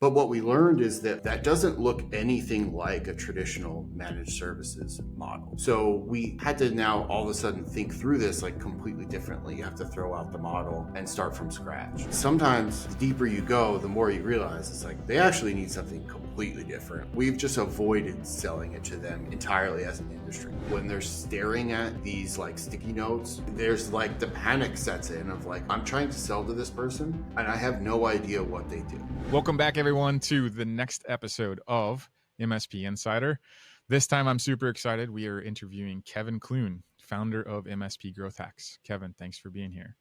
But what we learned is that that doesn't look anything like a traditional managed services model. So we had to now all of a sudden think through this like completely differently. You have to throw out the model and start from scratch. Sometimes the deeper you go, the more you realize it's like they actually need something completely different. We've just avoided selling it to them entirely as an industry. When they're staring at these like sticky notes, there's like the panic sets in of like, I'm trying to sell to this person and I have no idea what they do. Welcome back, everyone, to the next episode of MSP Insider. This time, I'm super excited. We are interviewing Kevin Clune, founder of MSP Growth Hacks. Kevin, thanks for being here.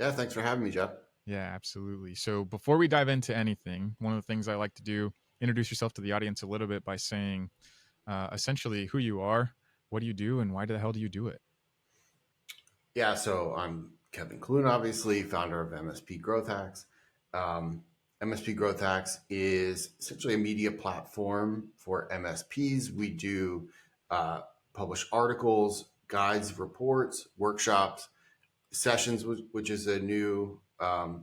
Yeah, thanks for having me, Jeff. Yeah, absolutely. So before we dive into anything, one of the things I like to do, introduce yourself to the audience a little bit by saying essentially who you are, what do you do, and why the hell do you do it? Yeah, so I'm Kevin Clune, obviously, founder of MSP Growth Hacks. MSP Growth Hacks is essentially a media platform for MSPs. We do publish articles, guides, reports, workshops, sessions, which is a new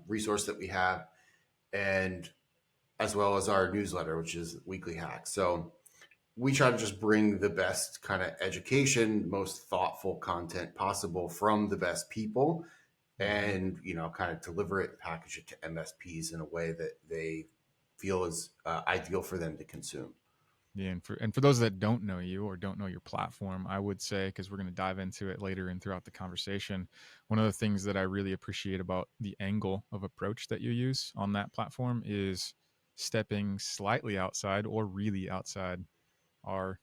resource that we have, and as well as our newsletter, which is Weekly Hacks. So we try to just bring the best kind of education, most thoughtful content possible from the best people, and kind of deliver it, package it to MSPs in a way that they feel is ideal for them to consume. Yeah, and for those that don't know you or don't know your platform, I would say, because we're going to dive into it later and throughout the conversation, one of the things that I really appreciate about the angle of approach that you use on that platform is stepping slightly outside or really outside our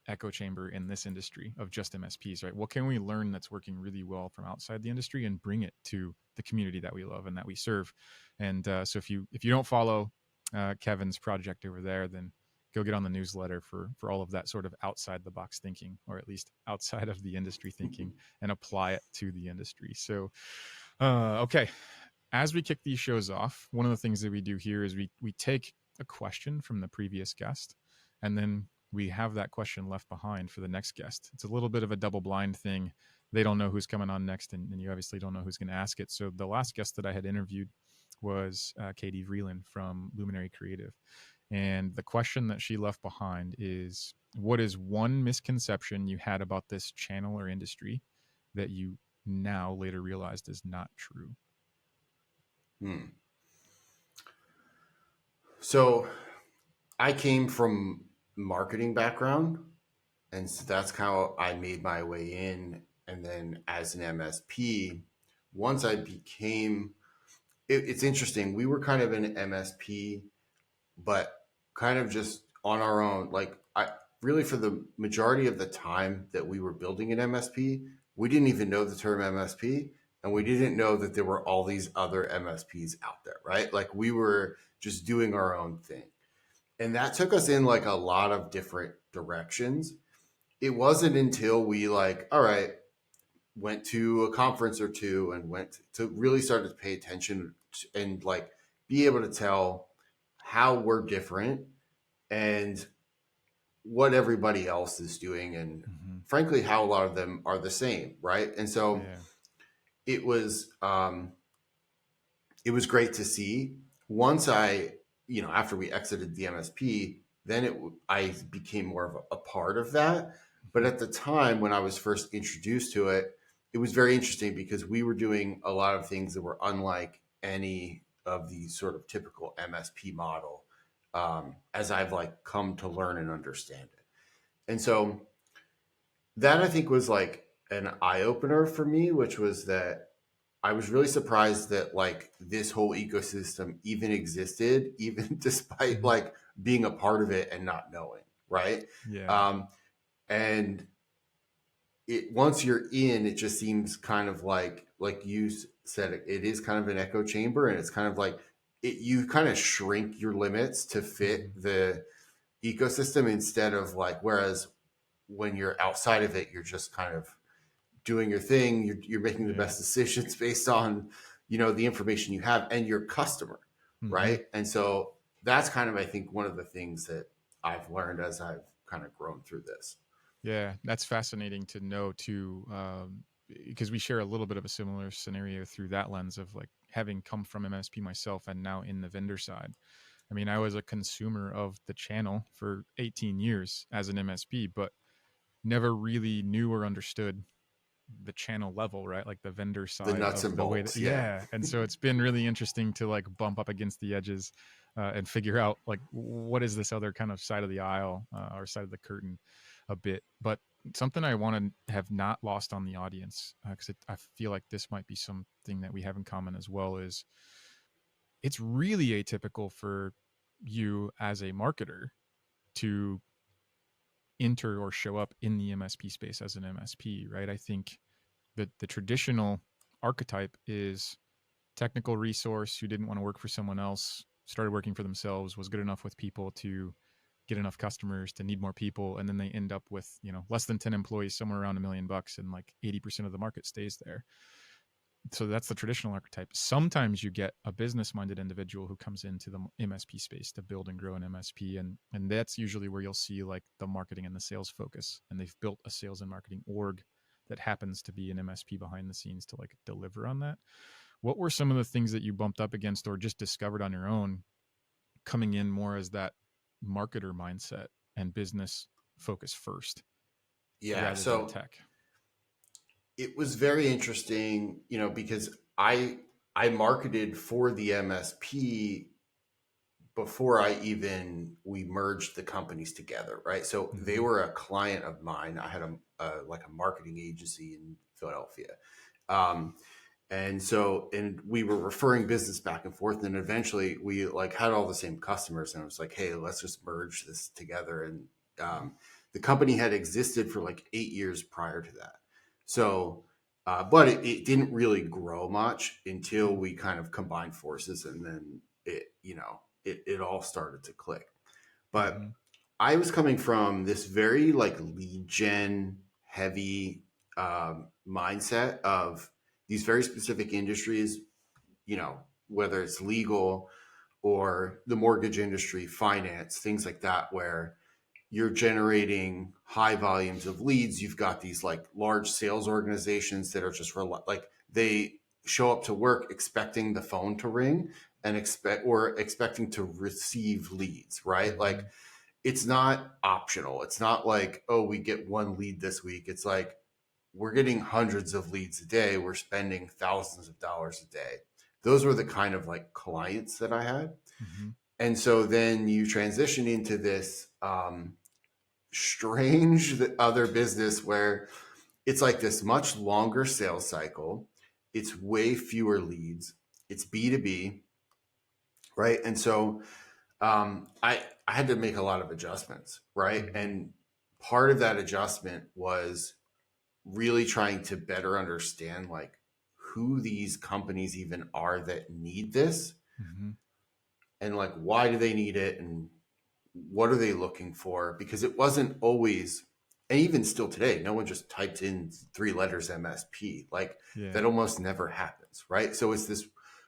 echo chamber in this industry of just MSPs, right? What can we learn that's working really well from outside the industry and bring it to the community that we love and that we serve? And so if you don't follow Kevin's project over there, then go get on the newsletter for all of that sort of outside the box thinking, or at least outside of the industry thinking, and apply it to the industry. So, okay. As we kick these shows off, one of the things that we do here is we take a question from the previous guest, and then we have that question left behind for the next guest. It's a little bit of a double blind thing. They don't know who's coming on next, and you obviously don't know who's going to ask it. So the last guest that I had interviewed was Katie Vreeland from Luminary Creative. And the question that she left behind is, what is one misconception you had about this channel or industry that you now later realized is not true? So I came from marketing background, and so that's how I made my way in. And then as an MSP, once I became, it's interesting. We were kind of an MSP, but kind of just on our own. Like I really, for the majority of the time that we were building an MSP, we didn't even know the term MSP, and we didn't know that there were all these other MSPs out there, right? Like we were just doing our own thing. And that took us in like a lot of different directions. It wasn't until we like, all right, went to a conference or two and went to really start to pay attention and like be able to tell how we're different and what everybody else is doing, and frankly how a lot of them are the same, right? And so it was great to see. Once after we exited the MSP, then I became more of a part of that. But at the time when I was first introduced to it, it was very interesting because we were doing a lot of things that were unlike any of the sort of typical MSP model, as I've like come to learn and understand it. And so that I think was like an eye opener for me, which was that I was really surprised that like this whole ecosystem even existed, even despite like being a part of it and not knowing, right? Yeah. And it once you're in, it just seems kind of like you said, it is kind of an echo chamber, and it's kind of like you kind of shrink your limits to fit the ecosystem instead of like, whereas when you're outside of it, you're just kind of doing your thing. You're making the best decisions based on, the information you have and your customer. Right. And so that's kind of, I think, one of the things that I've learned as I've kind of grown through this. Yeah, that's fascinating to know too, because we share a little bit of a similar scenario through that lens of like having come from MSP myself and now in the vendor side. I mean, I was a consumer of the channel for 18 years as an MSP, but never really knew or understood the channel level, right? Like the vendor The side nuts of and the way that, bolts. Yeah. yeah. And so it's been really interesting to like bump up against the edges and figure out like what is this other kind of side of the aisle or side of the curtain a bit. But something I want to have not lost on the audience, because I feel like this might be something that we have in common as well, is it's really atypical for you as a marketer to enter or show up in the MSP space as an MSP, right? I think that the traditional archetype is technical resource who didn't want to work for someone else, started working for themselves, was good enough with people to get enough customers to need more people, and then they end up with, you know, less than 10 employees, somewhere around $1 million, and like 80% of the market stays there. So that's the traditional archetype. Sometimes you get a business-minded individual who comes into the MSP space to build and grow an MSP, and that's usually where you'll see like the marketing and the sales focus, and they've built a sales and marketing org that happens to be an MSP behind the scenes to like deliver on that. What were some of the things that you bumped up against or just discovered on your own coming in more as that marketer mindset and business focus first Yeah. rather than So tech? it was very interesting, because I marketed for the MSP before we merged the companies together, right? So they Mm-hmm. were a client of mine. I had a marketing agency in Philadelphia. Um, and we were referring business back and forth, and eventually we like had all the same customers, and I was like, hey, let's just merge this together. And the company had existed for like 8 years prior to that. So but it didn't really grow much until we kind of combined forces, and then it all started to click. But Mm-hmm. I was coming from this very like lead gen heavy mindset of these very specific industries, whether it's legal or the mortgage industry, finance, things like that, where you're generating high volumes of leads. You've got these like large sales organizations that are just like they show up to work expecting the phone to ring and expecting to receive leads, right? Mm-hmm. Like it's not optional. It's not like, oh, we get one lead this week. It's like we're getting hundreds of leads a day. We're spending thousands of dollars a day. Those were the kind of like clients that I had. Mm-hmm. And so then you transition into this strange other business where it's like this much longer sales cycle. It's way fewer leads. It's B2B, right? And so I had to make a lot of adjustments, right? Mm-hmm. And part of that adjustment was really trying to better understand like who these companies even are that need this, Mm-hmm. and like why do they need it, and what are they looking for, because it wasn't always, and even still today, no one just typed in 3 letters MSP. Like Yeah. that almost never happens, right? So it's this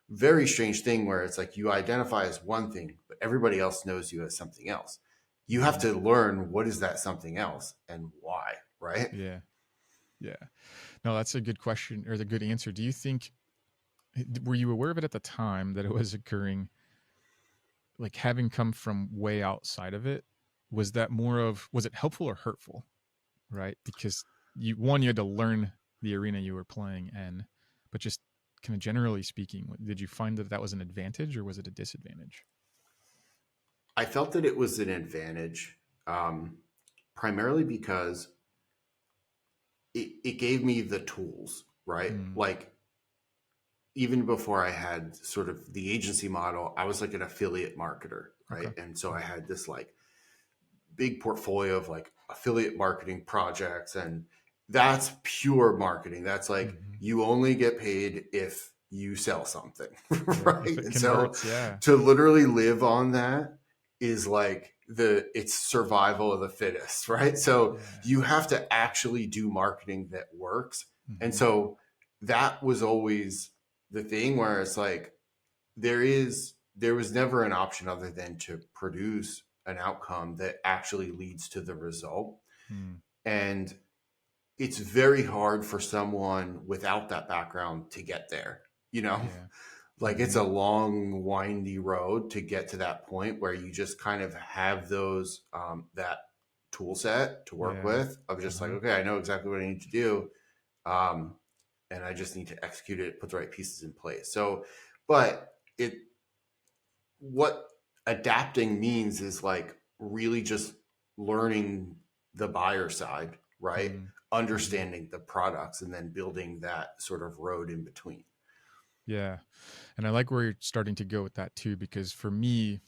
very strange thing where it's like you identify as one thing but everybody else knows you as something else. You have Mm-hmm. to learn what is that something else and why, right? Yeah. Yeah. No, that's a good question or the good answer. Do you think, were you aware of it at the time that it was occurring, like having come from way outside of it? Was that more of, was it helpful or hurtful? Right. Because you had to learn the arena you were playing in, but just kind of generally speaking, did you find that that was an advantage or was it a disadvantage? I felt that it was an advantage, um, primarily because it gave me the tools, right? Mm, Like even before I had sort of the agency model, I was like an affiliate marketer, right? okay. And so I had this like big portfolio of like affiliate marketing projects, and that's pure marketing. That's like Mm-hmm. you only get paid if you sell something, Yeah. If right? it And so converts, yeah. to literally live on that is like it's survival of the fittest, right? So Yeah. you have to actually do marketing that works. And Mm-hmm. so that was always the thing where it's like there was never an option other than to produce an outcome that actually leads to the result. Mm, And it's very hard for someone without that background to get there, you know? yeah. Like it's Mm-hmm. a long, windy road to get to that point where you just kind of have those that tool set to work Yeah. with of just like, Uh-huh. okay, I know exactly what I need to do, um, and I just need to execute it, put the right pieces in place. So, but it what adapting means is like really just learning the buyer side, right? Mm-hmm. Understanding the products and then building that sort of road in between. Yeah. And I like where you're starting to go with that too, because for me,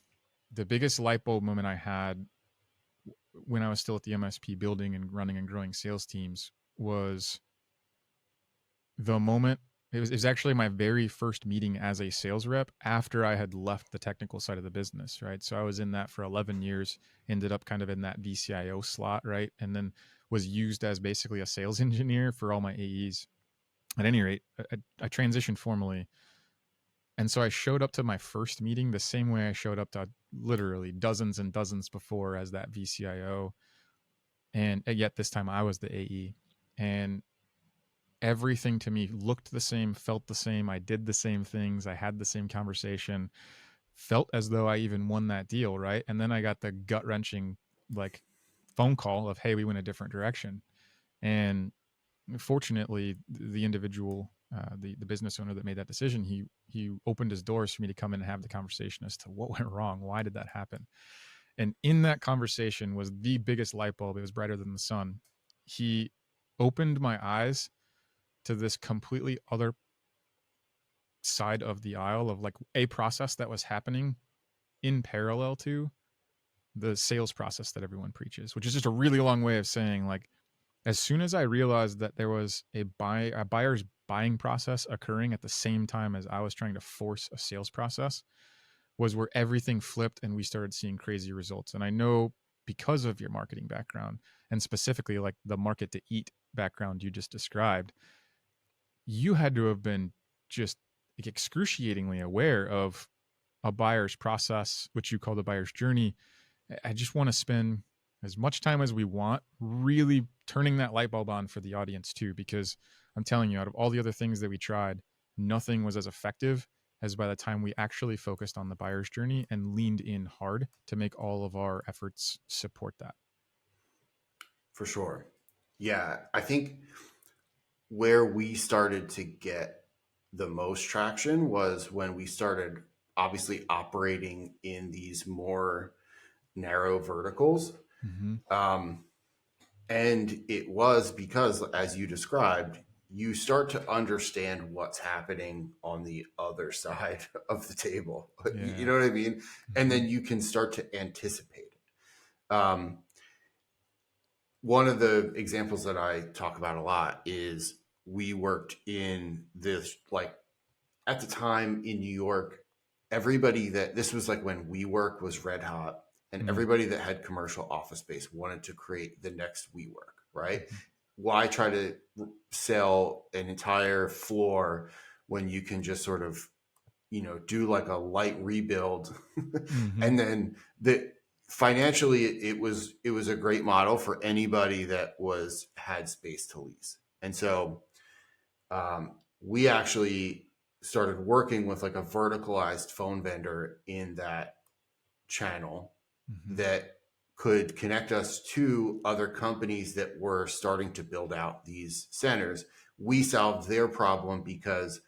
the biggest light bulb moment I had when I was still at the MSP building and running and growing sales teams was the moment it was actually my very first meeting as a sales rep after I had left the technical side of the business, right? So I was in that for 11 years, ended up kind of in that VCIO slot, right? And then was used as basically a sales engineer for all my AEs. At any rate, I transitioned formally. And so I showed up to my first meeting the same way I showed up to literally dozens and dozens before as that VCIO. And yet this time I was the AE. And everything to me looked the same, felt the same. I did the same things. I had the same conversation, felt as though I even won that deal, right? And then I got the gut wrenching, like, phone call of, hey, we went a different direction. And fortunately, the individual, the business owner that made that decision, he opened his doors for me to come in and have the conversation as to what went wrong. Why did that happen? And in that conversation was the biggest light bulb. It was brighter than the sun. He opened my eyes to this completely other side of the aisle of like a process that was happening in parallel to the sales process that everyone preaches, which is just a really long way of saying like as soon as I realized that there was a buyer's buying process occurring at the same time as I was trying to force a sales process was where everything flipped and we started seeing crazy results. And I know because of your marketing background and specifically like the market to eat background you just described, you had to have been just like excruciatingly aware of a buyer's process, which you call the buyer's journey. I just want to spend as much time as we want really turning that light bulb on for the audience too, because I'm telling you, out of all the other things that we tried, nothing was as effective as by the time we actually focused on the buyer's journey and leaned in hard to make all of our efforts support that. For sure. Yeah, I think where we started to get the most traction was when we started obviously operating in these more narrow verticals. Mm-hmm. Um, and it was because, as you described, you start to understand what's happening on the other side of the table. You Yeah. know what I mean? And Mm-hmm. then you can start to anticipate it. One of the examples that I talk about a lot is we worked in this, like at the time in New York, everybody that this was like when WeWork was red hot, and Mm-hmm. everybody that had commercial office space wanted to create the next WeWork, right? Mm-hmm. Why try to sell an entire floor when you can just sort of, do like a light rebuild Mm-hmm. and then the financially it was a great model for anybody that was had space to lease. And so we actually started working with like a verticalized phone vendor in that channel Mm-hmm. that could connect us to other companies that were starting to build out these centers. We solved their problem because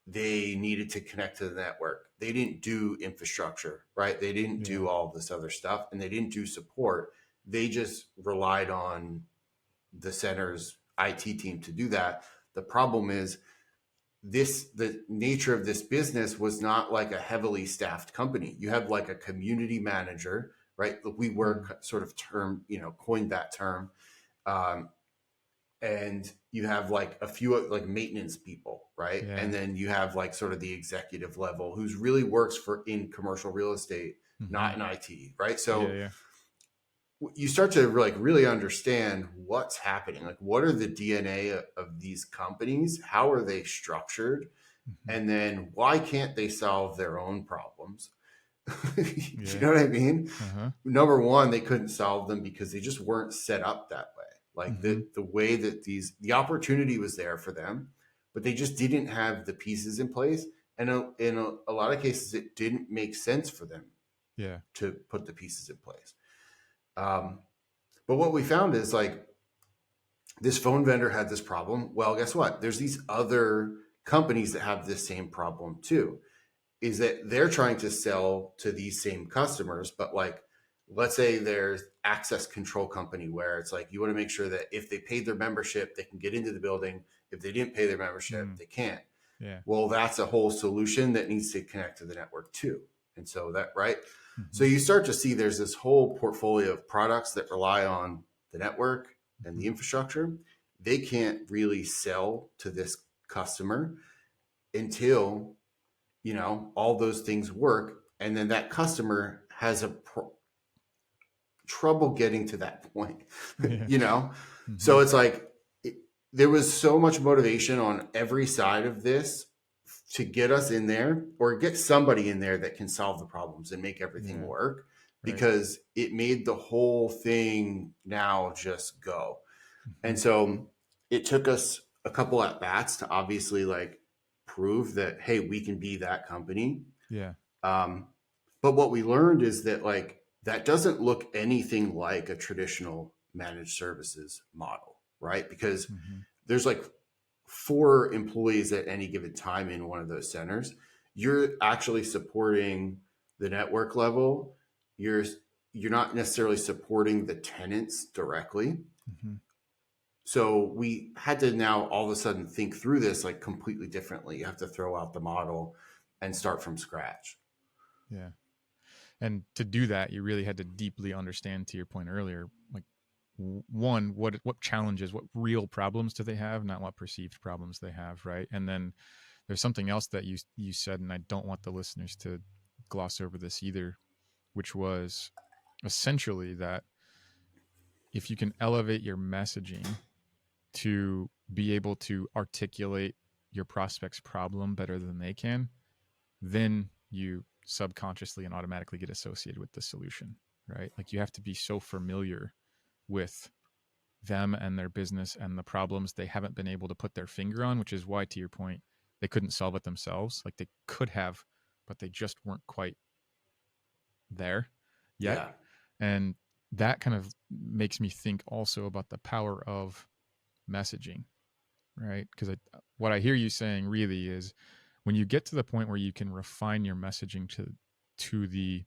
they needed to connect to the network. They didn't do infrastructure, right? They didn't Yeah. do all this other stuff and they didn't do support. They just relied on the center's IT team to do that. The problem is the nature of this business was not like a heavily staffed company. You have like a community manager, right? We Mm. were sort of term, coined that term. Um, and you have like a few like maintenance people, right? Yeah. And then you have like sort of the executive level who's really works for in commercial real estate, Mm-hmm. not in IT, right? Yeah. So Yeah. you start to like really understand what's happening. Like, what are the DNA of these companies? How are they structured? Mm-hmm. And then why can't they solve their own problems? You Yeah. know what I mean? Uh-huh. Number one, they couldn't solve them because they just weren't set up that way. Like Mm-hmm. the way that the opportunity was there for them, but they just didn't have the pieces in place. And in a lot of cases, it didn't make sense for them Yeah. to put the pieces in place. Um, but what we found is like this phone vendor had this problem. Well, guess what? There's these other companies that have this same problem too. Is that they're trying to sell to these same customers, but like, let's say there's access control company where it's like you want to make sure that if they paid their membership, they can get into the building. If they didn't pay their membership, Mm, they can't. yeah. Well, that's a whole solution that needs to connect to the network too. And so that, right? So Mm-hmm. you start to see there's this whole portfolio of products that rely on the network and Mm-hmm. the infrastructure. They can't really sell to this customer until, all those things work. And then that customer has trouble getting to that point, Yeah. you know? Mm-hmm. So it's like, there was so much motivation on every side of this to get us in there or get somebody in there that can solve the problems and make everything Yeah. work, Right. because it made the whole thing now just go. Mm-hmm. And so it took us a couple at bats to obviously like prove that, hey, we can be that company. Yeah. Um, but what we learned is that like that doesn't look anything like a traditional managed services model, right? Because Mm-hmm. there's like 4 employees at any given time in one of those centers. You're actually supporting the network level. You're not necessarily supporting the tenants directly. Mm-hmm. So we had to now all of a sudden think through this like completely differently. You have to throw out the model and start from scratch. Yeah. And to do that, you really had to deeply understand, to your point earlier, like one, what challenges, what real problems do they have, not what perceived problems they have, right? And then there's something else that you said, and I don't want the listeners to gloss over this either, which was essentially that if you can elevate your messaging to be able to articulate your prospect's problem better than they can, then you subconsciously and automatically get associated with the solution, right? Like you have to be so familiar with them and their business and the problems they haven't been able to put their finger on, which is why, to your point, they couldn't solve it themselves. Like they could have, but they just weren't quite there yet. Yeah. And that kind of makes me think also about the power of messaging, right? Because what I hear you saying really is when you get to the point where you can refine your messaging to the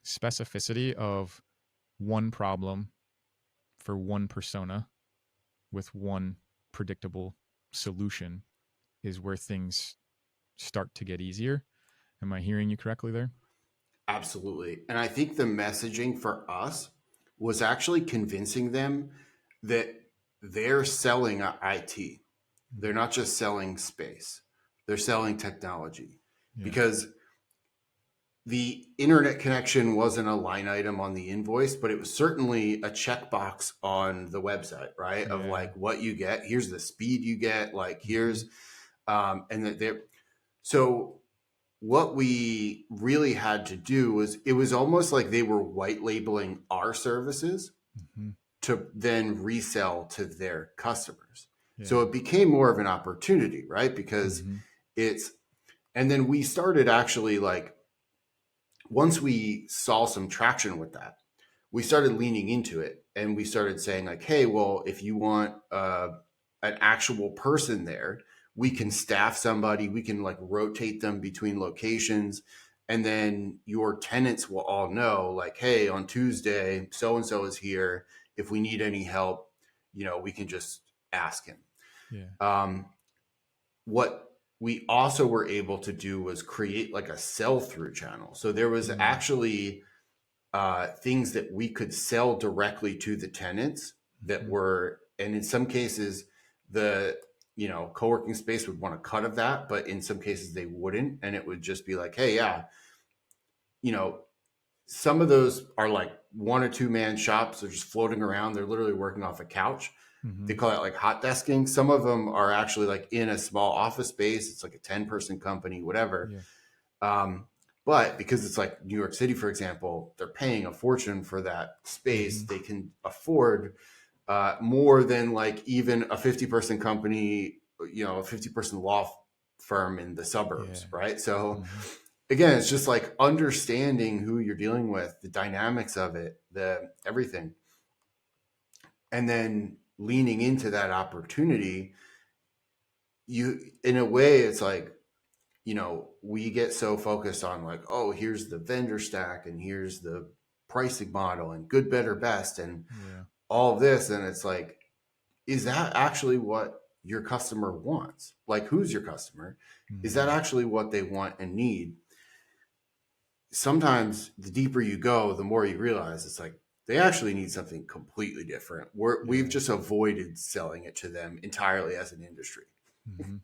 specificity of one problem for one persona with one predictable solution is where things start to get easier. Am I hearing you correctly there? Absolutely. And I think the messaging for us was actually convincing them that they're selling IT. They're Mm-hmm. not just selling space, they're selling technology, Yeah. because the internet connection wasn't a line item on the invoice, but it was certainly a checkbox on the website, right? Of Yeah. like what you get, here's the speed you get, like Mm-hmm. here's, and that they're, so what we really had to do was it was almost like they were white labeling our services Mm-hmm. to then resell to their customers. So Yeah. it became more of an opportunity, right? Because Mm-hmm. it's, and then we started actually like, once we saw some traction with that, we started leaning into it and we started saying like, hey, well, if you want an actual person there, we Mm-hmm. can staff somebody, we can like rotate them between locations, and then your tenants will all know like, hey, on Tuesday so and so is here, if we need any help, we can just ask him. Yeah. um, what we also were able to do was create like a sell through channel. So there was Mm-hmm. actually things that we could sell directly to the tenants that Mm-hmm. were, and in some cases, the co-working space would want a cut of that, but in some cases they wouldn't, and it would just be like, hey, yeah, you know, some of those are like 1 or 2 man shops. They're just floating around. They're literally working off a couch. Mm-hmm. They call it like hot desking. Some of them are actually like in a small office space. It's like a 10-person company, whatever. Yeah. Um, but because it's like New York City, for example, they're paying a fortune for that space. Mm-hmm. They can afford more than like even a 50-person company, a 50-person law firm in the suburbs, Yeah. right? So Hmm. again, it's just like understanding who you're dealing with, the dynamics of it, the everything, and then leaning into that opportunity. You, in a way, it's like, we get so focused on like, oh, here's the vendor stack and here's the pricing model and good, better, best, and Yeah. all of this. And it's like, is that actually what your customer wants? Like, who's your customer? Is that Hmm. actually what they want and need? Sometimes the deeper you go, the more you realize it's like they actually need something completely different. We've Yeah. just avoided selling it to them entirely as an industry, Hmm.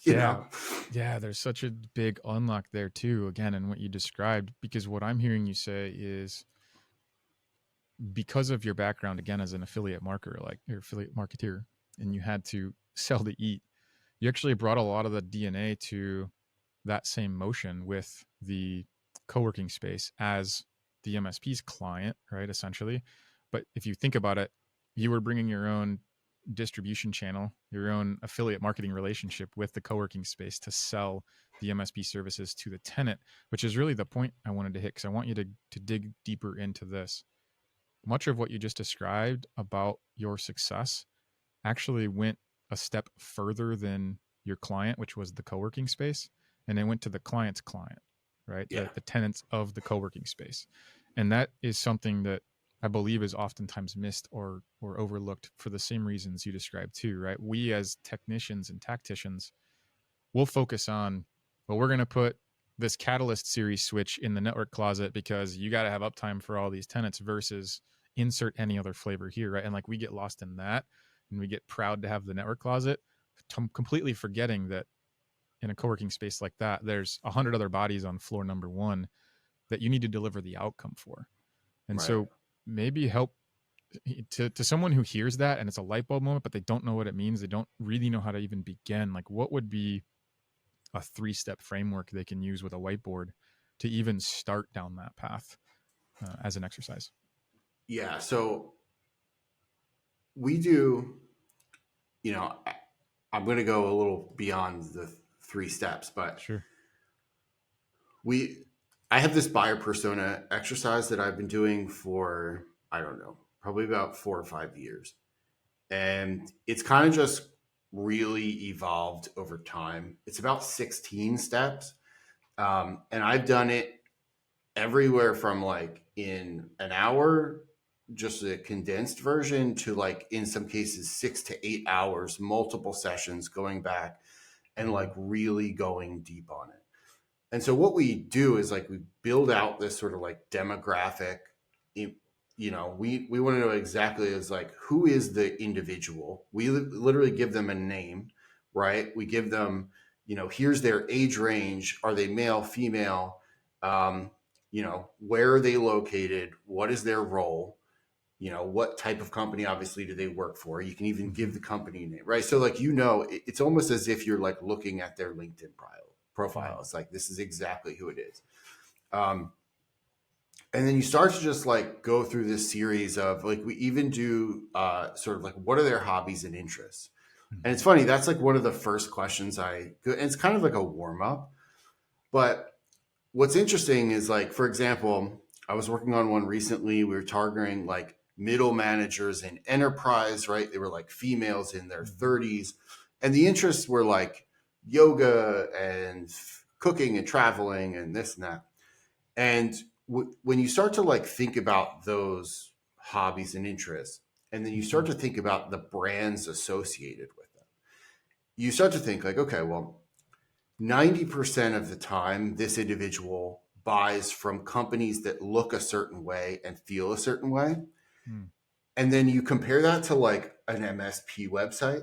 you Yeah. know? Yeah. There's such a big unlock there too, again, in what you described, because what I'm hearing you say is because of your background, again, as an affiliate marketer, like your affiliate marketeer, and you had to sell to eat, you actually brought a lot of the DNA to that same motion with the co-working space as the MSP's client, right? Essentially. But if you think about it, you were bringing your own distribution channel, your own affiliate marketing relationship with the co-working space to sell the MSP services to the tenant, which is really the point I wanted to hit, because I want you to dig deeper into this. Much of what you just described about your success actually went a step further than your client, which was the co-working space, and they went to the client's client, right? Yeah. The tenants of the co-working space. And that is something that I believe is oftentimes missed or overlooked for the same reasons you described too, right? We as technicians and tacticians will focus on, well, we're going to put this Catalyst series switch in the network closet because you got to have uptime for all these tenants versus insert any other flavor here, right? And like we get lost in that and we get proud to have the network closet, completely forgetting that in a co-working space like that, there's 100 other bodies on floor number one that you need to deliver the outcome for. And Right. so maybe help to someone who hears that and it's a light bulb moment, but they don't know what it means. They don't really know how to even begin. Like, what would be a 3-step framework they can use with a whiteboard to even start down that path as an exercise? Yeah. So we do, I'm going to go a little beyond the 3 steps, but Sure. we, I have this buyer persona exercise that I've been doing for, I don't know, probably about 4 or 5 years. And it's kind of just really evolved over time. It's about 16 steps. And I've done it everywhere from like in an hour, just a condensed version, to like in some cases 6 to 8 hours, multiple sessions going back and Mm-hmm. like really going deep on it. And so what we do is like we build out this sort of like demographic. We want to know exactly is like who is the individual. We literally give them a name, right? We give them, here's their age range. Are they male, female? Um, where are they located? What is their role? What type of company obviously do they work for? You can even Mm-hmm. give the company name, right? So like, it's almost as if you're like looking at their LinkedIn profile. Mm-hmm. It's like, this is exactly who it is. Um, and then you start to just like go through this series of like, we even do sort of like, what are their hobbies and interests? And Mm-hmm. it's funny, that's like one of the first questions and it's kind of like a warm up. But what's interesting is like, for example, I was working on one recently. We were targeting like middle managers in enterprise, right? They were like females in their Mm-hmm. 30s. And the interests were like yoga and cooking and traveling and this and that. And when you start to like think about those hobbies and interests, and then you Mm-hmm. start to think about the brands associated with them, you start to think like, okay, well, 90% of the time, this individual buys from companies that look a certain way and feel a certain way. And then you compare that to like an MSP website,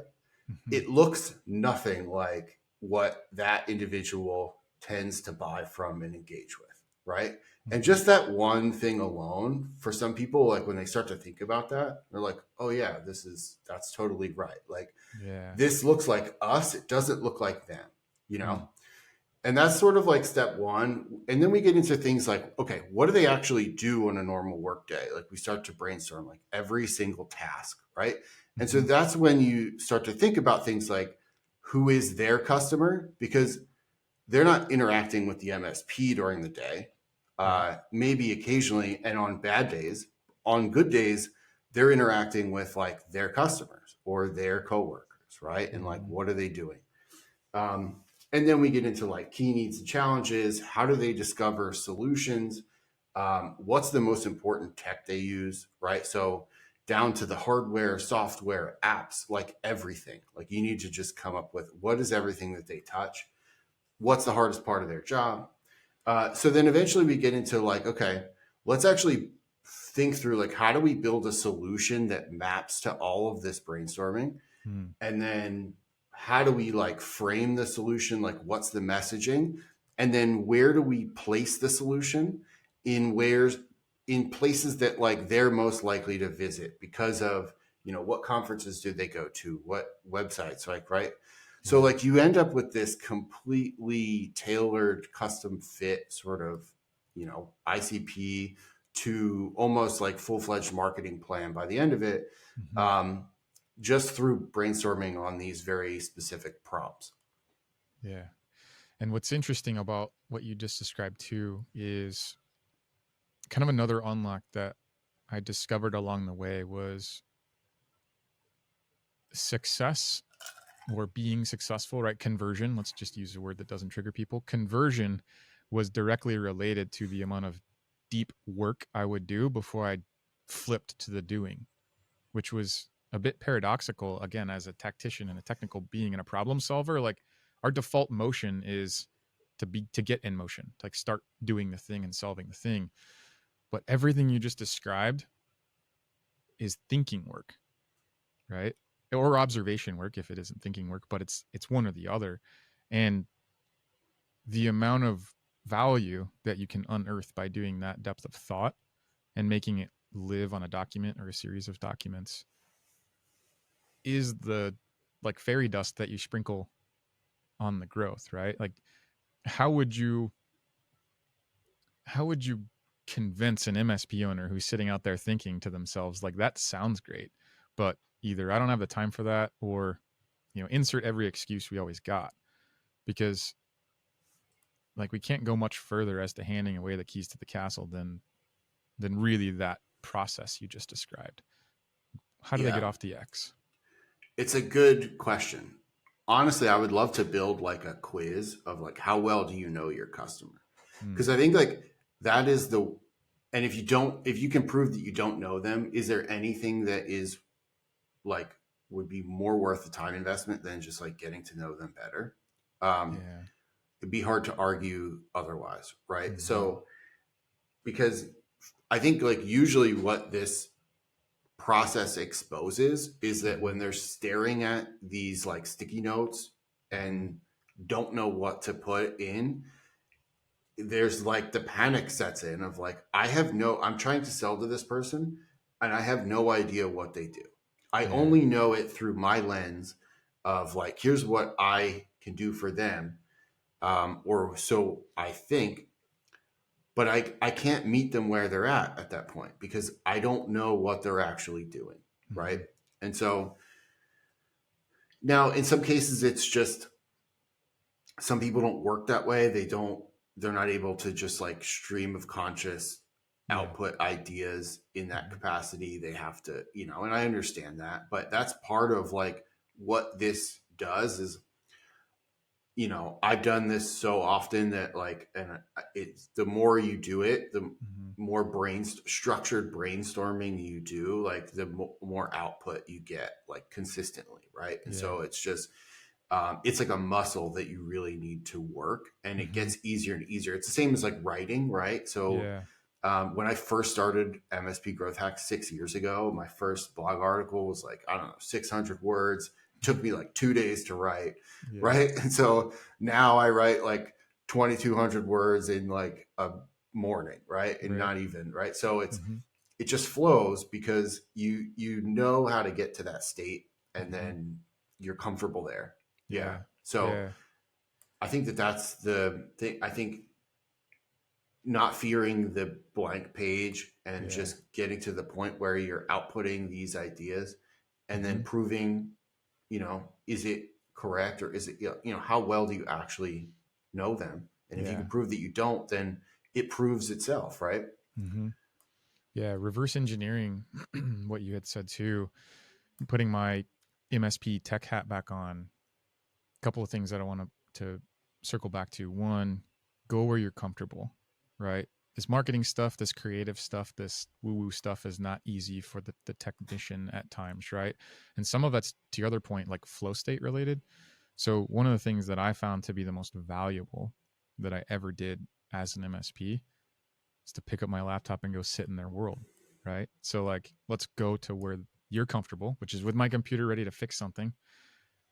Mm-hmm. it looks nothing like what that individual tends to buy from and engage with, right? And Mm-hmm. just that one thing alone, for some people, like when they start to think about that, they're like, oh yeah, that's totally right. Like Yeah. this looks like us, it doesn't look like them, you Mm. know? And that's sort of like step one. And then we get into things like, okay, what do they actually do on a normal work day? Like we start to brainstorm like every single task, right? And so Mm-hmm. that's when you start to think about things like, who is their customer, because they're not interacting with the MSP during the day. Right. Maybe occasionally, and on bad days. On good days, they're interacting with like their customers or their coworkers, right? And like, Mm-hmm. what are they doing? Um, and then we get into like key needs and challenges. How do they discover solutions? What's the most important tech they use, right? So down to the hardware, software, apps, like everything. Like you need to just come up with what is everything that they touch, what's the hardest part of their job. So then eventually we get into like, okay, let's actually think through like how do we build a solution that maps to all of this brainstorming, Mm. and then how do we like frame the solution, like what's the messaging, and then where do we place the solution in where's in places that like they're most likely to visit because of, you know, what conferences do they go to, what websites, like, right? So Yeah. like you end up with this completely tailored custom fit sort of, you know, ICP to almost like full-fledged marketing plan by the end of it, Mm-hmm. um, just through brainstorming on these very specific prompts. Yeah. And what's interesting about what you just described too is kind of another unlock that I discovered along the way was success or being successful, right? Conversion, let's just use a word that doesn't trigger people. Conversion was directly related to the amount of deep work I would do before I flipped to the doing, which was a bit paradoxical. Again, as a tactician and a technical being and a problem solver, like our default motion is to get in motion, to like start doing the thing and solving the thing. But everything you just described is thinking work, right? Or observation work if it isn't thinking work, but it's one or the other. And the amount of value that you can unearth by doing that depth of thought and making it live on a document or a series of documents is the like fairy dust that you sprinkle on the growth, right? Like how would you how would you convince an MSP owner who's sitting out there thinking to themselves like that sounds great, but either I don't have the time for that or insert every excuse we always got, because like we can't go much further as to handing away the keys to the castle than really that process you just described. How do they get Yeah, off the X? it's a good question. Honestly, I would love to build like a quiz of like how well do you know your customer? Mm, Because I think like that is the, and if you can prove that you don't know them, is there anything that is like would be more worth the time investment than just like getting to know them better? Um, yeah. it'd be hard to argue otherwise, right? Mm-hmm. So because I think like usually what this process exposes is that Mm-hmm. when they're staring at these like sticky notes Mm-hmm. and don't know what to put in, there's like the panic sets in of like, I'm trying to sell to this person and I have no idea what they do. I Yeah. only know it through my lens of like, here's what I can do for them. Or so I think, but I can't meet them where they're at that point because I don't know what they're actually doing. Mm-hmm. Right. And so now in some cases, it's just some people don't work that way. They're not able to just like stream of conscious Yeah. output ideas in that Mm-hmm. capacity. They have to, and I understand that, but that's part of like what this does is, I've done this so often that like, and it's the more you do it, the Mm-hmm. more structured brainstorming you do, like the more output you get like consistently. Right. And Yeah. so it's like a muscle that you really need to work, and it Mm-hmm. gets easier and easier. It's the same as like writing, right? So Yeah. when I first started MSP Growth Hacks 6 years ago, my first blog article was like, I don't know, 600 words. It took me like 2 days to write, Yeah. right? And so now I write like 2,200 words in like a morning, right? And Right. not even, right? So Mm-hmm. it just flows because you know how to get to that state, and Mm-hmm. then you're comfortable there. Yeah. Yeah. So Yeah. I think that's the thing. I think not fearing the blank page and Yeah. just getting to the point where you're outputting these ideas and Mm-hmm. then proving, is it correct, or is it, how well do you actually know them? And if you can Yeah. prove that you don't, then it proves itself, right? Mm-hmm. Yeah. Reverse engineering, what you had said too, putting my MSP tech hat back on. A couple of things that I want to circle back to. One, go where you're comfortable, right? This marketing stuff, this creative stuff, this woo woo stuff is not easy for the technician at times, right? And some of that's, to your other point, like flow state related. So, one of the things that I found to be the most valuable that I ever did as an MSP is to pick up my laptop and go sit in their world, right? So, like, let's go to where you're comfortable, which is with my computer ready to fix something.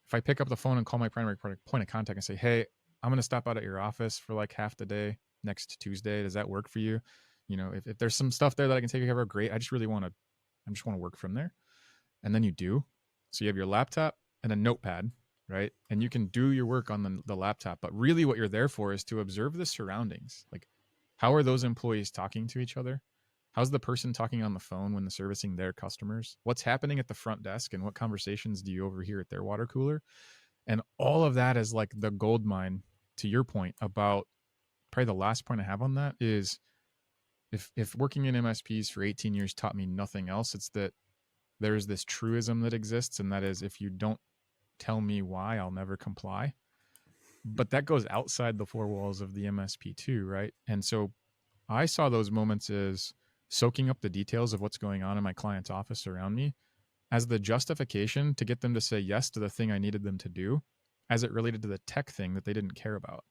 If I pick up the phone and call my primary point of contact and say, "Hey, I'm going to stop out at your office for like half the day next Tuesday. Does that work for you?" If there's some stuff there that I can take care of, great. I just want to work from there. And then you do. So you have your laptop and a notepad, right? And you can do your work on the laptop. But really, what you're there for is to observe the surroundings. Like, how are those employees talking to each other? How's the person talking on the phone when they're servicing their customers? What's happening at the front desk and what conversations do you overhear at their water cooler? And all of that is like the gold mine, to your point about probably the last point I have on that is if working in MSPs for 18 years taught me nothing else, it's that there's this truism that exists, and that is if you don't tell me why, I'll never comply. But that goes outside the four walls of the MSP too, right? And so I saw those moments as soaking up the details of what's going on in my client's office around me as the justification to get them to say yes to the thing I needed them to do as it related to the tech thing that they didn't care about,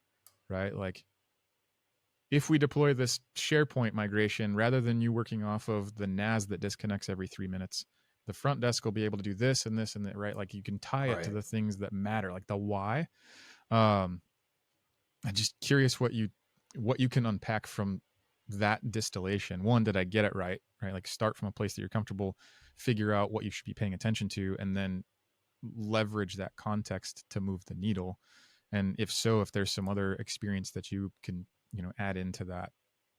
right? Like, if we deploy this SharePoint migration rather than you working off of the NAS that disconnects every 3 minutes, the front desk will be able to do this and this and that, right? Like, you can tie it to Right. the things that matter, like the why. Um, I'm just curious what you can unpack from that distillation. One, did I get it right? Right, like start from a place that you're comfortable, figure out what you should be paying attention to, and then leverage that context to move the needle. And if so, if there's some other experience that you can add into that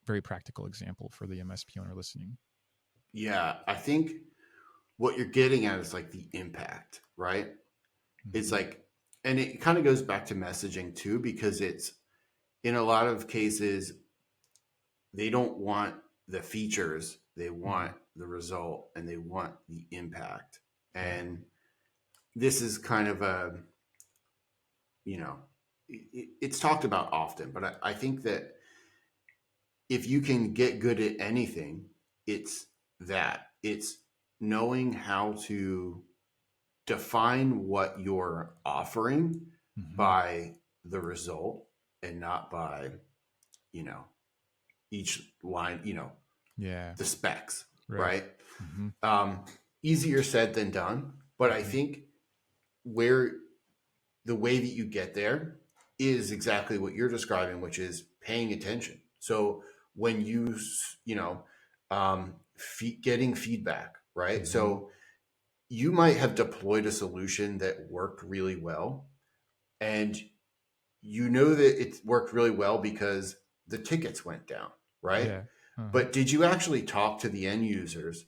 very practical example for the MSP owner listening. Yeah, I think what you're getting at is like the impact, right? It's Mm-hmm. like, and it kind of goes back to messaging too, because it's in a lot of cases, they don't want the features, they Mm-hmm. want the result and they want the impact. Yeah. And this is kind of a, you know, it's talked about often, but I think that if you can get good at anything, it's that. It's knowing how to define what you're offering Mm-hmm. by the result and not by, you know, each line, Yeah. the specs, Right. right? Mm-hmm. Um, Easier said than done. But I Mm-hmm. think where the way that you get there is exactly what you're describing, which is paying attention. So when you know, getting feedback, right? Mm-hmm. So you might have deployed a solution that worked really well, and you know that it worked really well because the tickets went down, right? Yeah. Uh-huh. But did you actually talk to the end users,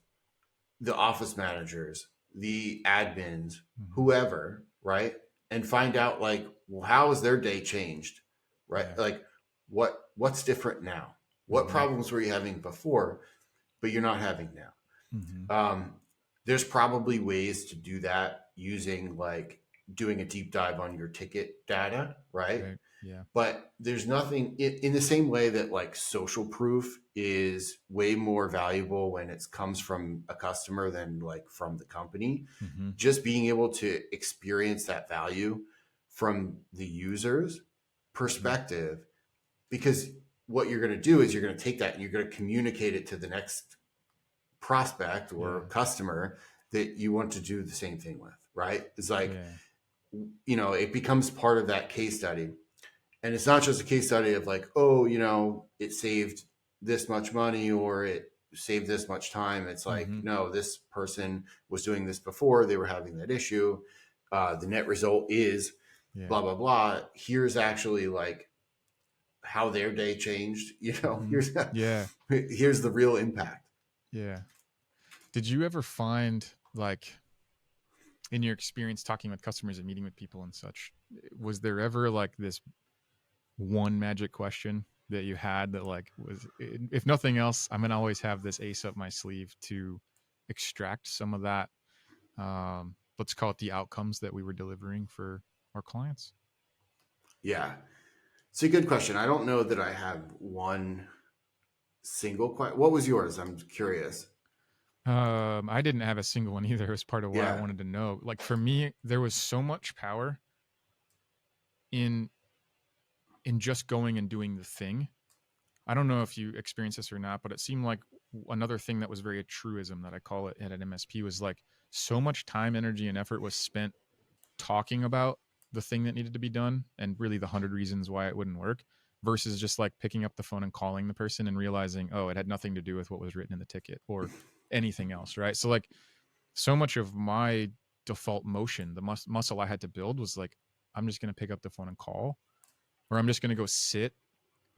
the office managers, the admins, Mm-hmm. whoever, right? And find out like, well, how has their day changed, right? Yeah. Like, what's different now? What Mm-hmm. problems were you having before, but you're not having now? Mm-hmm. There's probably ways to do that using like doing a deep dive on your ticket data, right? Right. Yeah. But there's nothing in the same way that like social proof is way more valuable when it comes from a customer than like from the company. Mm-hmm. Just being able to experience that value from the user's Mm-hmm. perspective, because what you're going to do is you're going to take that and you're going to communicate it to the next prospect or Yeah. customer that you want to do the same thing with, right? It's like, Yeah. it becomes part of that case study. And it's not just a case study of like, oh, it saved this much money or it saved this much time. It's like, Mm-hmm. no, this person was doing this before, they were having that issue. The net result is Yeah. blah blah blah. Here's actually like how their day changed. Mm-hmm. Here's Yeah. here's the real impact. Yeah. Did you ever find like in your experience talking with customers and meeting with people and such, was there ever like this one magic question that you had that like was, if nothing else, I'm gonna always have this ace up my sleeve to extract some of that, let's call it the outcomes that we were delivering for our clients? Yeah, it's a good question. I don't know that I have one single question. What was yours? I'm curious. I didn't have a single one either. It was part of why I Yeah. wanted to know. Like for me, there was so much power in just going and doing the thing. I don't know if you experienced this or not, but it seemed like another thing that was very a truism that I call it at an MSP was like so much time, energy, and effort was spent talking about the thing that needed to be done and really the 100 reasons why it wouldn't work versus just like picking up the phone and calling the person and realizing, oh, it had nothing to do with what was written in the ticket or anything else. Right. So, like, so much of my default motion, the muscle I had to build was like, I'm just going to pick up the phone and call, or I'm just going to go sit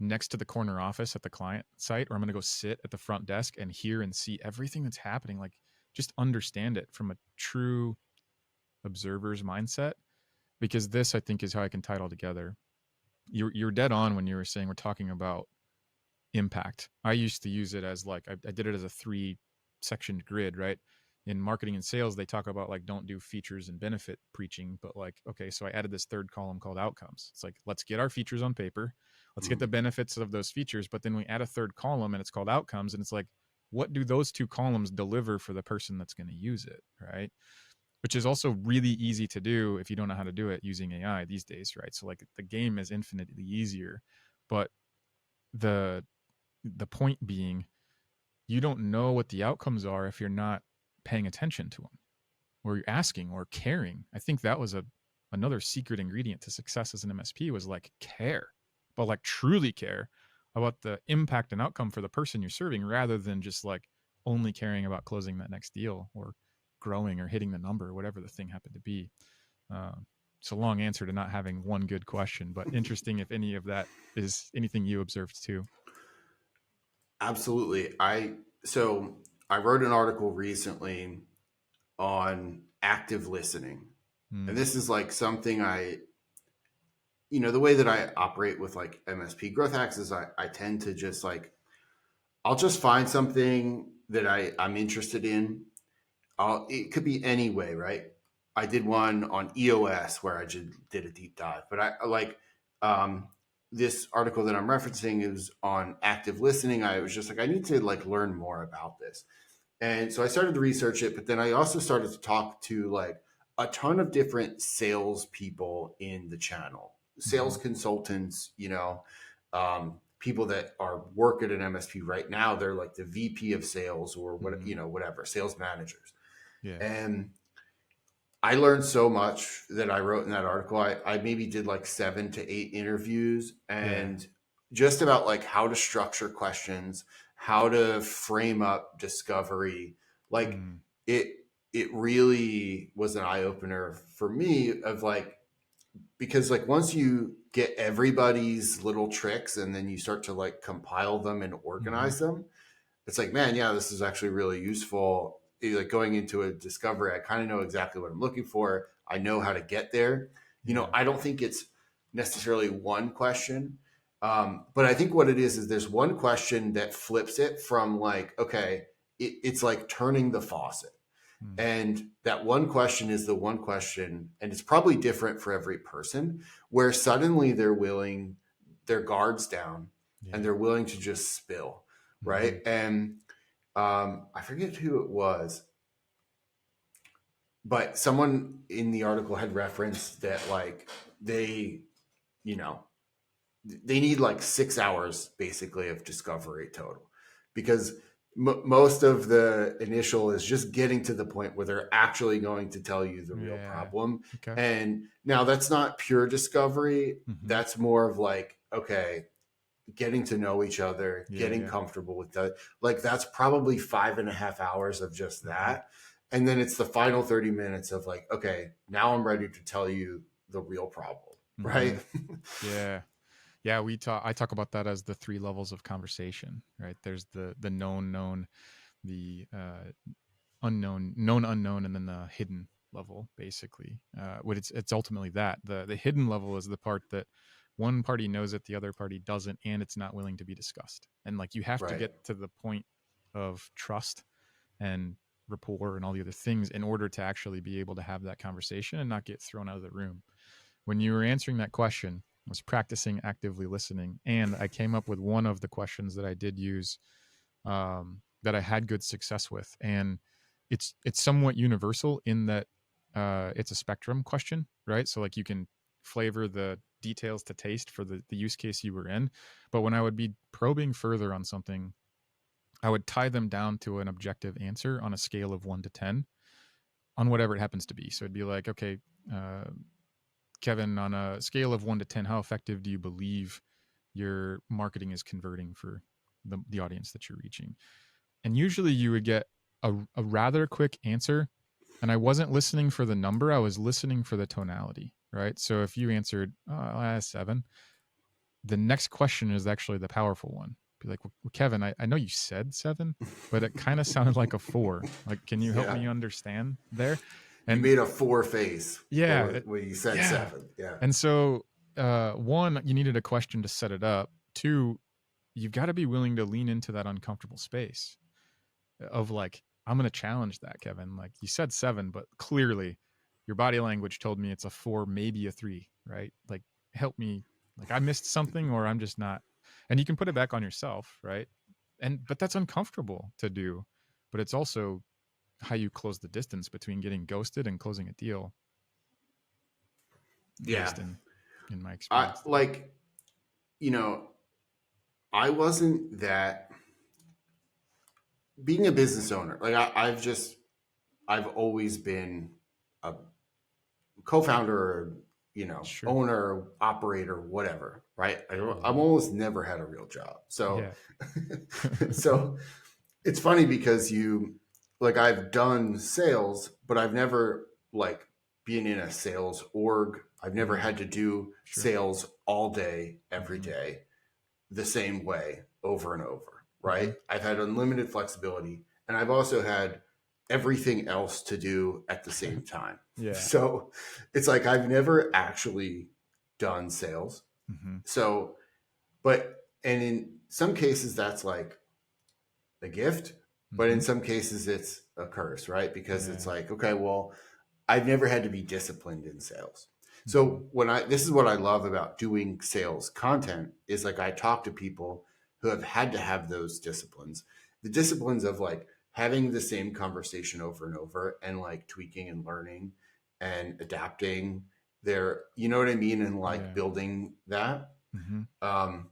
next to the corner office at the client site, or I'm going to go sit at the front desk and hear and see everything that's happening. Like, just understand it from a true observer's mindset. Because this, I think, is how I can tie it all together. You're dead on when you were saying we're talking about impact. I used to use it as like I did it as a 3 sectioned grid, right? In marketing and sales, they talk about like don't do features and benefit preaching, but like, okay, so I added this third column called outcomes. It's like, let's get our features on paper, let's get Mm. the benefits of those features, but then we add a third column and it's called outcomes, and it's like, what do those 2 columns deliver for the person that's going to use it, right? Which is also really easy to do if you don't know how to do it using AI these days, right? So like the game is infinitely easier, but the point being, you don't know what the outcomes are if you're not paying attention to them or you're asking or caring. I think that was another secret ingredient to success as an MSP was like care, but like truly care about the impact and outcome for the person you're serving rather than just like only caring about closing that next deal or growing or hitting the number, whatever the thing happened to be. Uh, it's a long answer to not having one good question, but interesting if any of that is anything you observed too. Absolutely. So I wrote an article recently on active listening. And Mm, this is like something the way that I operate with like MSP Growth Hacks is I tend to just like, I'll just find something that I'm interested in. It could be any way, right? I did one on EOS where I just did a deep dive, but I like um, this article that I'm referencing is on active listening. I was just like, I need to like learn more about this. And so I started to research it, but then I also started to talk to like a ton of different sales people in the channel, mm-hmm. sales consultants, people that are work at an MSP right now. They're like the VP of sales or what, Mm, whatever, sales managers. yeah. And I learned so much that I wrote in that article. I maybe did like 7 to 8 interviews Yeah. and just about like how to structure questions, how to frame up discovery. Like Mm, it it really was an eye opener for me of like because like once you get everybody's little tricks and then you start to like compile them and mm-hmm. organize them, it's like, man, yeah, this is actually really useful. Like going into a discovery, I kind of know exactly what I'm looking for. I know how to get there. Yeah. I don't think it's necessarily one question, but I think what it is there's one question that flips it from like, okay, it's like turning the faucet. Mm, And that one question is the one question, and it's probably different for every person, where suddenly they're willing, their guards down, and yeah. they're willing to just spill, Mm-hmm. right? And I forget who it was, but someone in the article had referenced that like they, you know, they need like 6 hours basically of discovery total because most of the initial is just getting to the point where they're actually going to tell you the real Yeah. problem. Okay. And now that's not pure discovery. Mm-hmm. That's more of like, okay, getting to know each other, Yeah. getting Yeah. comfortable with that. Like that's probably 5.5 hours of just Mm-hmm. that. And then it's the final 30 minutes of like, okay, now I'm ready to tell you the real problem. Mm-hmm. Right. Yeah. Yeah. I talk about that as the 3 levels of conversation, right? There's the known, the unknown, known, unknown, and then the hidden. level, basically. What it's ultimately that the hidden level is the part that one party knows it, the other party doesn't, and it's not willing to be discussed. And like you have to Right. get to the point of trust and rapport and all the other things in order to actually be able to have that conversation and not get thrown out of the room. When you were answering that question, I was practicing actively listening, and I came up with one of the questions that I did use, that I had good success with, and it's somewhat universal in that it's a spectrum question, right? So like you can flavor the details to taste for the use case you were in, but when I would be probing further on something, I would tie them down to an objective answer on a scale of 1 to 10 on whatever it happens to be. So it'd be like, okay, uh, Kevin, on a scale of 1 to 10, how effective do you believe your marketing is converting for the audience that you're reaching? And usually you would get a rather quick answer. And I wasn't listening for the number, I was listening for the tonality, right? So if you answered 7, the next question is actually the powerful one. Be like, well, Kevin, I know you said 7, but it kind of sounded like a 4. Like, can you help Yeah. me understand there? You And made a 4 face yeah, when you said yeah. 7. Yeah. And so, one, you needed a question to set it up. Two, you've got to be willing to lean into that uncomfortable space of like, I'm going to challenge that, Kevin. Like you said 7, but clearly your body language told me it's a 4, maybe a 3, right? Like, help me. Like I missed something or I'm just not. And you can put it back on yourself, right? But that's uncomfortable to do. But it's also how you close the distance between getting ghosted and closing a deal, at Yeah. least in my I experience there. like, you know, I wasn't that being a business owner. Like I've always been a co-founder or, Sure. owner, operator, whatever, right? I've Mhm. almost never had a real job. So, Yeah. so it's funny because I've done sales, but I've never like been in a sales org. I've never Mm, had to do sure. sales all day, every Mhm. day, the same way over and over, right? Mhm. I've had unlimited flexibility and I've also had everything else to do at the same time. Yeah. So it's like I've never actually done sales. Mhm. So, and in some cases, that's like a gift, but in Mhm. some cases, it's a curse, right? Because it's Yeah. like, okay, well, I've never had to be disciplined in sales. Mhm. So this is what I love about doing sales content is like I talk to people who have had to have those disciplines, the disciplines of like having the same conversation over and over and like tweaking and learning and adapting you know what I mean? And like Yeah. building that. Mhm. Um,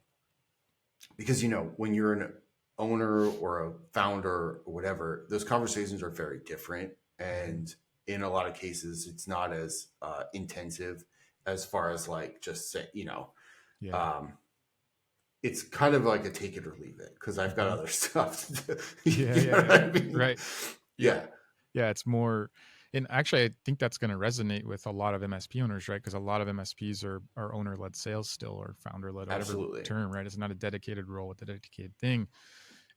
because when you're an owner or a founder or whatever, those conversations are very different, Mhm. and in a lot of cases, it's not as intensive as far as like just say, Yeah. um, it's kind of like a take it or leave it because I've got Mhm. other stuff to do. Yeah, You yeah, know what yeah. I mean? Right. Yeah. Yeah, Yeah, it's more, and actually I think that's going to resonate with a lot of MSP owners, right? Because a lot of MSPs are owner-led sales still, or founder-led, or whatever absolutely. term, right? It's not a dedicated role with a dedicated thing.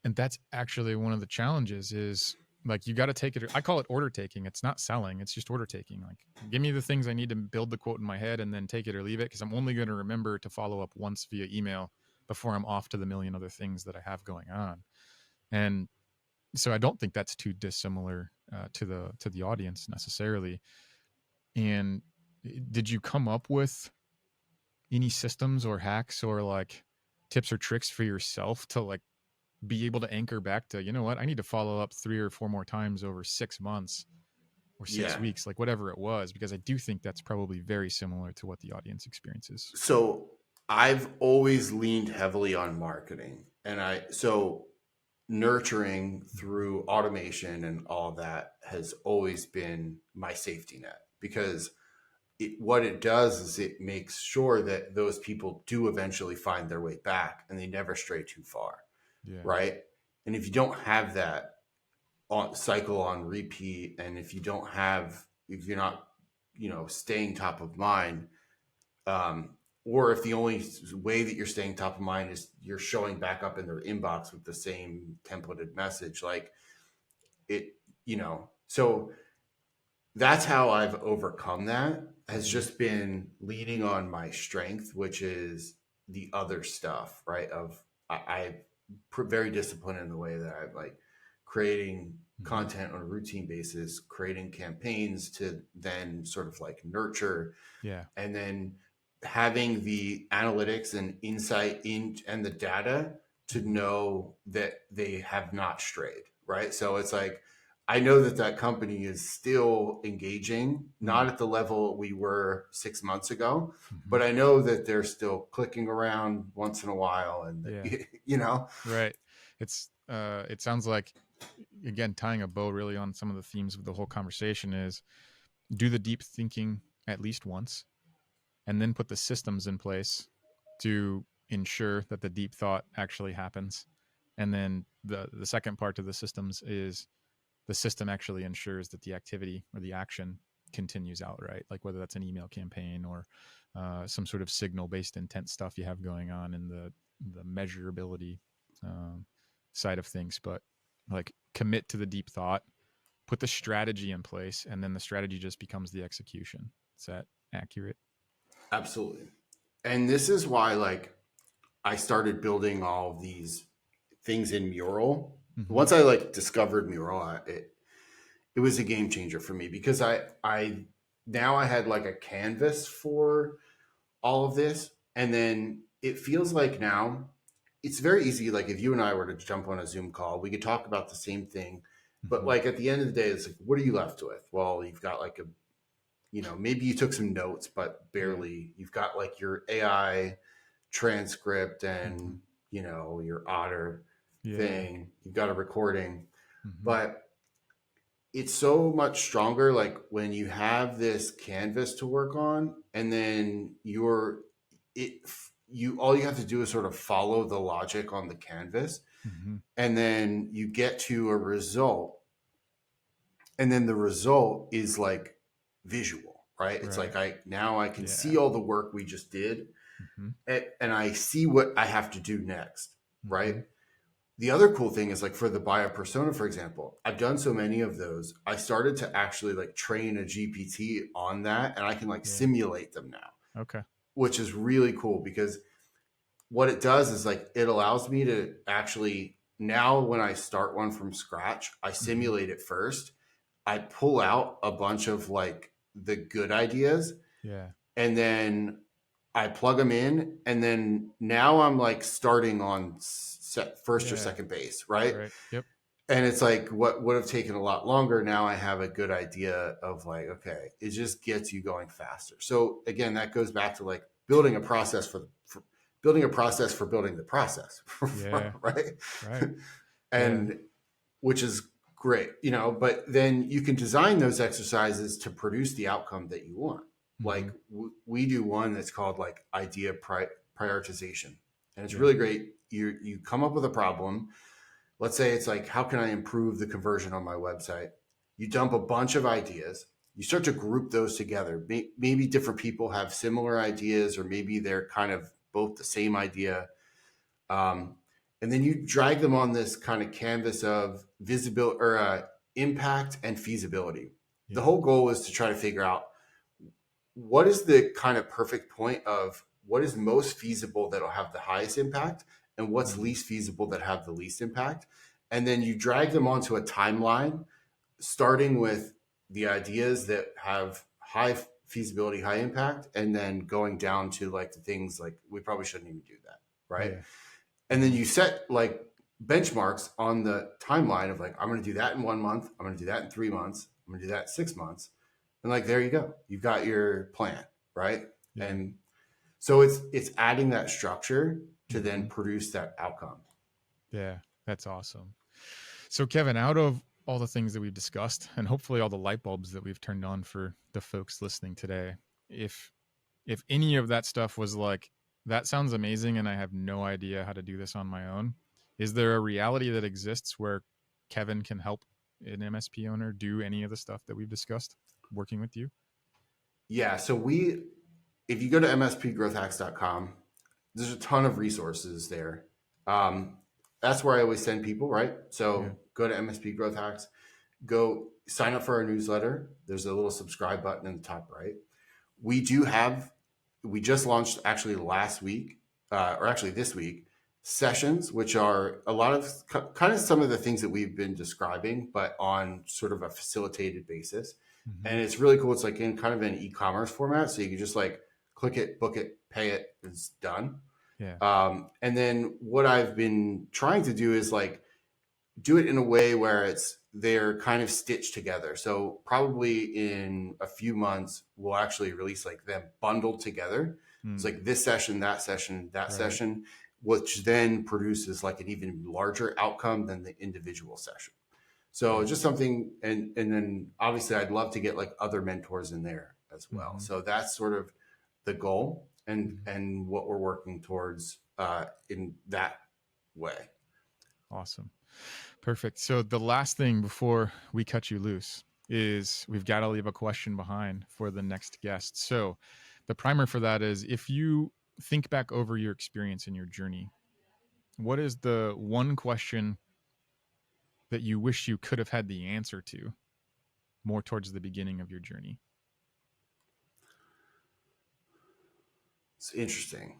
And that's actually one of the challenges is like you got to take it, I call it order taking. It's not selling, it's just order taking. Like give me the things I need to build the quote in my head and then take it or leave it, because I'm only going to remember to follow up once via email before I'm off to the million other things that I have going on. And so I don't think that's too dissimilar to the audience necessarily. And did you come up with any systems or hacks or like tips or tricks for yourself to like be able to anchor back to, you know what, I need to follow up 3 or 4 more times over 6 months or six Yeah. weeks, like whatever it was, because I do think that's probably very similar to what the audience experiences. So I've always leaned heavily on marketing, and so nurturing Mhm. through automation and all that has always been my safety net because what it does is it makes sure that those people do eventually find their way back and they never stray too far, Yeah. right? And if you don't have that cycle on repeat, and if you're not staying top of mind, um, or if the only way that you're staying top of mind is you're showing back up in their inbox with the same templated message, like it, so that's how I've overcome that, has Mm-hmm. just been leaning on my strength, which is the other stuff, right? I'm very disciplined in the way that I'm like creating Mm-hmm. content on a routine basis, creating campaigns to then sort of like nurture, Yeah. and then having the analytics and insight in and the data to Mm-hmm. know that they have not strayed, right? So it's like I know that that company is still engaging, Mm-hmm. not at the level we were 6 months ago, Mm-hmm. but I know that they're still clicking around once in a while, and Yeah. you know. Right. It sounds like, again, tying a bow really on some of the themes of the whole conversation is do the deep thinking at least once, and then put the systems in place to ensure that the deep thought actually happens. And then the second part to the systems is the system actually ensures that the activity or the action continues out, right? Like whether that's an email campaign or some sort of signal based intent stuff you have going on in the measurability um, side of things. But like commit to the deep thought, put the strategy in place, and then the strategy just becomes the execution. Is that accurate? Absolutely. And this is why like I started building all of these things in Mural. Mm-hmm. Once I like discovered Mural, it was a game changer for me because I now I had like a canvas for all of this, and then it feels like now it's very easy. Like if you and I were to jump on a Zoom call, we could talk about the same thing, but Mm-hmm. like at the end of the day, it's like, what are you left with? Well, you've got like a, maybe you took some notes, but Yeah. barely. You've got like your AI transcript Mm-hmm. and your Otter Yeah. thing. You've got a recording, Mm-hmm. but it's so much stronger like when you have this canvas to work on, and then it you all you have to do is sort of follow the logic on the canvas, Mm-hmm. and then you get to a result, and then the result is like visual, right? It's Right. like I can Yeah. see all the work we just did, Mm-hmm. and I see what I have to do next, right? Mm-hmm. The other cool thing is like for the buyer persona, for example, I've done so many of those. I started to actually like train a GPT on that, and I can like Yeah. simulate them now, Okay. which is really cool because what it does is like it allows me to actually now when I start one from scratch, I Mm-hmm. simulate it first. I pull out a bunch of like the good ideas, Yeah. and then I plug them in, and then now I'm like starting on first or Yeah. second base, right? Right. Yep. And it's like what would have taken a lot longer. Now I have a good idea of like, okay, it just gets you going faster. So again, that goes back to like building a process for building a process for building the process, Yeah. right? Right. Yeah. And which is great, but then you can design those exercises to produce the outcome that you want. Mm-hmm. Like we do one that's called like idea prioritization, and it's Yeah. really great. You come up with a problem. Let's say it's like, how can I improve the conversion on my website? You dump a bunch of ideas. You start to group those together. Maybe different people have similar ideas, or maybe they're kind of both the same idea. Um, and then you drag them on this kind of canvas of visibility or impact and feasibility. The Yeah. whole goal is to try to figure out what is the kind of perfect point of what is most feasible that'll have the highest impact, and what's Mm-hmm. least feasible that have the least impact. And then you drag them onto a timeline, starting with the ideas that have high feasibility, high impact, and then going down to like the things like we probably shouldn't even do that, right? Yeah. And then Mm-hmm. you set like benchmarks on the timeline of like, I'm going to do that in 1 month, I'm going to do that in 3 months, I'm going to do that in 6 months, and like there you go, you've got your plan, right? Yeah. And so it's adding that structure to then Mm-hmm. produce that outcome. Yeah. That's awesome. So, Kevin, out of all the things that we've discussed, and hopefully all the light bulbs that we've turned on for the folks listening today, if any of that stuff was like, that sounds amazing and I have no idea how to do this on my own, is there a reality that exists where Kevin can help an MSP owner do any of the stuff that we've discussed working with you? Yeah, so if you go to mspgrowthhacks.com, there's a ton of resources there. um, that's where I always send people, right? Yeah. So go to MSP Growth Hacks. go sign up for our newsletter. There's a little subscribe button in the top right. We do have, we just launched actually last week, or actually this week, sessions, which are a lot of kind of some of the things that we've been describing, but on sort of a facilitated basis. Mm-hmm. And it's really cool. It's like in kind of an e-commerce format. So you can just like click it, book it, pay it, it's done. Yeah. And then what I've been trying to do is like do it in a way where they're kind of stitched together. So probably in a few months, we'll actually release like them bundled together. It's like this session, that session, that Right. session, which then produces like an even larger outcome than the individual session. So just something, and then obviously I'd love to get like other mentors in there as well. Mm-hmm. So that's sort of the goal and Mm-hmm. and what we're working towards in that way. Awesome. Perfect. So the last thing before we cut you loose is we've got to leave a question behind for the next guest. So the primer for that is, if you think back over your experience and your journey, what is the one question that you wish you could have had the answer to more towards the beginning of your journey? It's interesting.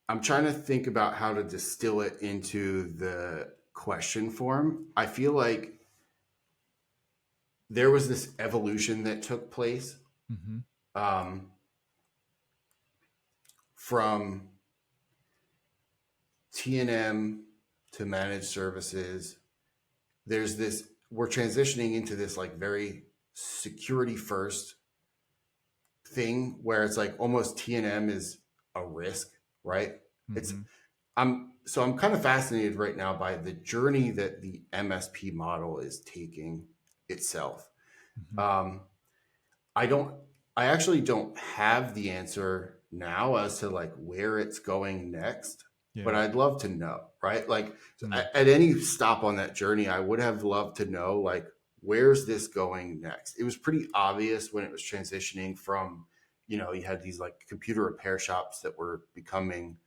I'm trying to think about how to distill it into the question form. I feel like there was this evolution that took place Mm-hmm. um, from T&M to managed services. There's this, we're transitioning into this like very security first thing where it's like almost T&M is a risk, right? It's Mm-hmm. I'm kind of fascinated right now by the journey that the MSP model is taking itself. Mm-hmm. Um, I don't, I actually don't have the answer now as to like where it's going next, but Yeah. I'd love to know, right? Like Mm. at any stop on that journey, I would have loved to know like where's this going next. It was pretty obvious when it was transitioning from, you had these like computer repair shops that were becoming,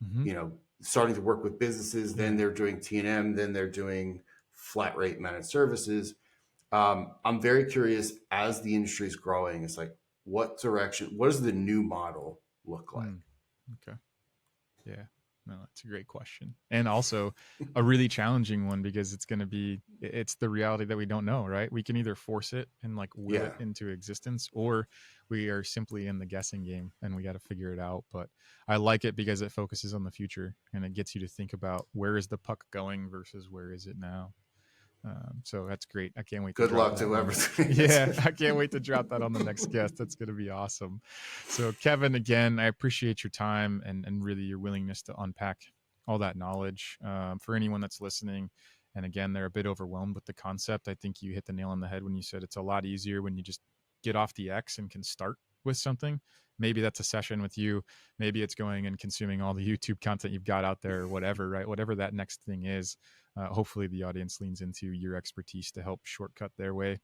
Mm-hmm. starting to work with businesses. Then Yeah. they're doing T&M, then they're doing flat rate managed services. I'm very curious as the industry is growing. It's like, what does the new model look like? Mm. Okay. Yeah. No, that's a great question. And also a really challenging one, because it's the reality that we don't know, right? We can either force it and like will Yeah, it into existence, or we are simply in the guessing game and we got to figure it out. But I like it because it focuses on the future and it gets you to think about where is the puck going versus where is it now. So that's great. I can't wait to good drop luck that to on. whoever. Yeah, I can't wait to drop that on the next guest. That's going to be awesome. So, Kevin, again, I appreciate your time and really your willingness to unpack all that knowledge. For anyone that's listening, and again, they're a bit overwhelmed with the concept, I think you hit the nail on the head when you said it's a lot easier when you just get off the X and can start with something. Maybe that's a session with you. Maybe it's going and consuming all the YouTube content you've got out there, or whatever, right? Whatever that next thing is. Hopefully the audience leans into your expertise to help shortcut their way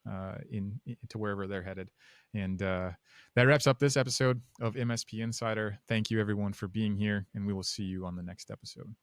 to wherever they're headed. And that wraps up this episode of MSP Insider. Thank you everyone for being here, and we will see you on the next episode.